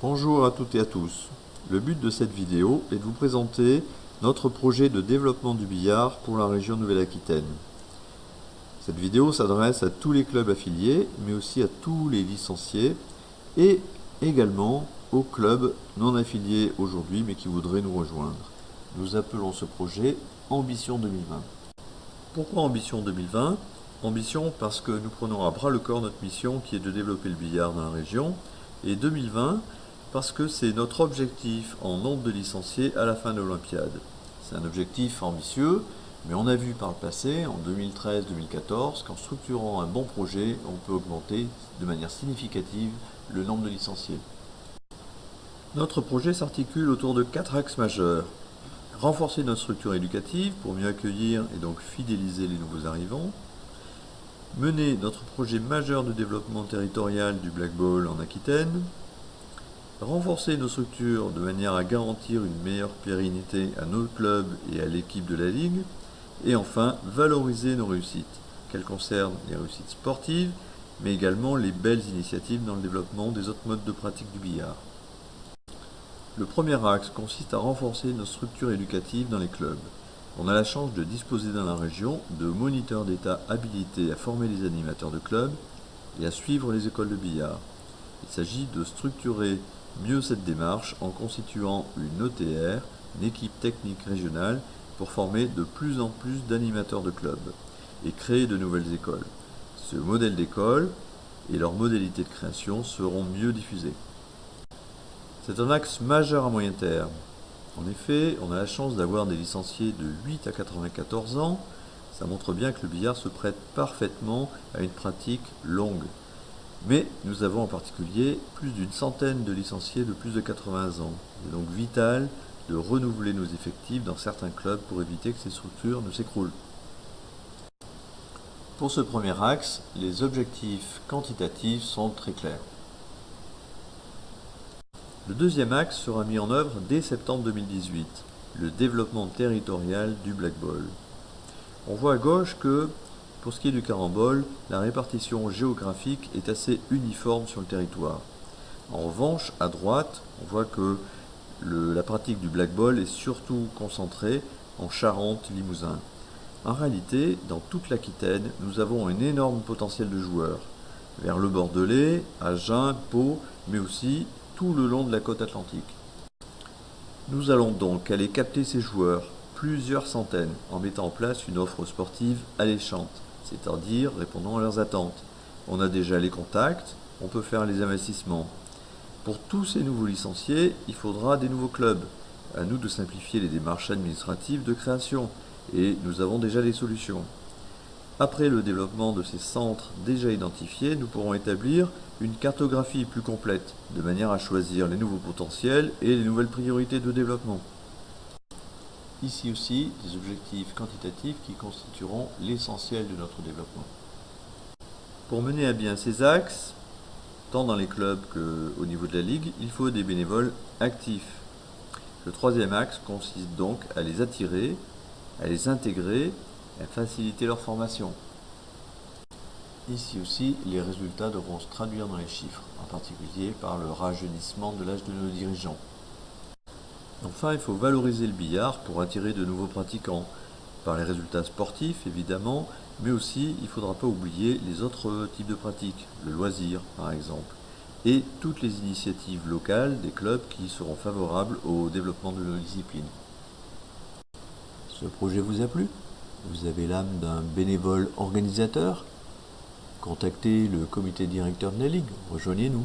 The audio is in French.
Bonjour à toutes et à tous. Le but de cette vidéo est de vous présenter notre projet de développement du billard pour la région Nouvelle-Aquitaine. Cette vidéo s'adresse à tous les clubs affiliés, mais aussi à tous les licenciés et également aux clubs non affiliés aujourd'hui mais qui voudraient nous rejoindre. Nous appelons ce projet Ambition 2020. Pourquoi Ambition 2020 ? Ambition parce que nous prenons à bras le corps notre mission qui est de développer le billard dans la région, et 2020 parce que c'est notre objectif en nombre de licenciés à la fin de l'Olympiade. C'est un objectif ambitieux, mais on a vu par le passé, en 2013-2014, qu'en structurant un bon projet, on peut augmenter de manière significative le nombre de licenciés. Notre projet s'articule autour de 4 axes majeurs. Renforcer notre structure éducative pour mieux accueillir et donc fidéliser les nouveaux arrivants. Mener notre projet majeur de développement territorial du Black Ball en Aquitaine. Renforcer nos structures de manière à garantir une meilleure pérennité à nos clubs et à l'équipe de la Ligue. Et enfin, valoriser nos réussites, qu'elles concernent les réussites sportives, mais également les belles initiatives dans le développement des autres modes de pratique du billard. Le premier axe consiste à renforcer nos structures éducatives dans les clubs. On a la chance de disposer dans la région de moniteurs d'État habilités à former les animateurs de clubs et à suivre les écoles de billard. Il s'agit de structurer mieux cette démarche en constituant une ETR, une équipe technique régionale, pour former de plus en plus d'animateurs de clubs et créer de nouvelles écoles. Ce modèle d'école et leurs modalités de création seront mieux diffusées. C'est un axe majeur à moyen terme. En effet, on a la chance d'avoir des licenciés de 8 à 94 ans. Ça montre bien que le billard se prête parfaitement à une pratique longue. Mais nous avons en particulier plus d'une centaine de licenciés de plus de 80 ans. Il est donc vital de renouveler nos effectifs dans certains clubs pour éviter que ces structures ne s'écroulent. Pour ce premier axe, les objectifs quantitatifs sont très clairs. Le deuxième axe sera mis en œuvre dès septembre 2018, le développement territorial du Black Ball. On voit à gauche que, pour ce qui est du carambole, la répartition géographique est assez uniforme sur le territoire. En revanche, à droite, on voit que la pratique du Black Ball est surtout concentrée en Charente-Limousin. En réalité, dans toute l'Aquitaine, nous avons un énorme potentiel de joueurs, vers le Bordelais, Agen, Pau, mais aussi tout le long de la côte atlantique. Nous allons donc aller capter ces joueurs, plusieurs centaines, en mettant en place une offre sportive alléchante, c'est-à-dire répondant à leurs attentes. On a déjà les contacts, on peut faire les investissements. Pour tous ces nouveaux licenciés, il faudra des nouveaux clubs. À nous de simplifier les démarches administratives de création, et nous avons déjà des solutions. Après le développement de ces centres déjà identifiés, nous pourrons établir une cartographie plus complète, de manière à choisir les nouveaux potentiels et les nouvelles priorités de développement. Ici aussi, des objectifs quantitatifs qui constitueront l'essentiel de notre développement. Pour mener à bien ces axes, tant dans les clubs qu'au niveau de la Ligue, il faut des bénévoles actifs. Le troisième axe consiste donc à les attirer, à les intégrer et à faciliter leur formation. Ici aussi, les résultats devront se traduire dans les chiffres, en particulier par le rajeunissement de l'âge de nos dirigeants. Enfin, il faut valoriser le billard pour attirer de nouveaux pratiquants, par les résultats sportifs évidemment, mais aussi il ne faudra pas oublier les autres types de pratiques, le loisir par exemple, et toutes les initiatives locales des clubs qui seront favorables au développement de nos disciplines. Ce projet vous a plu ? Vous avez l'âme d'un bénévole organisateur ? Contactez le comité directeur de la Ligue, rejoignez-nous.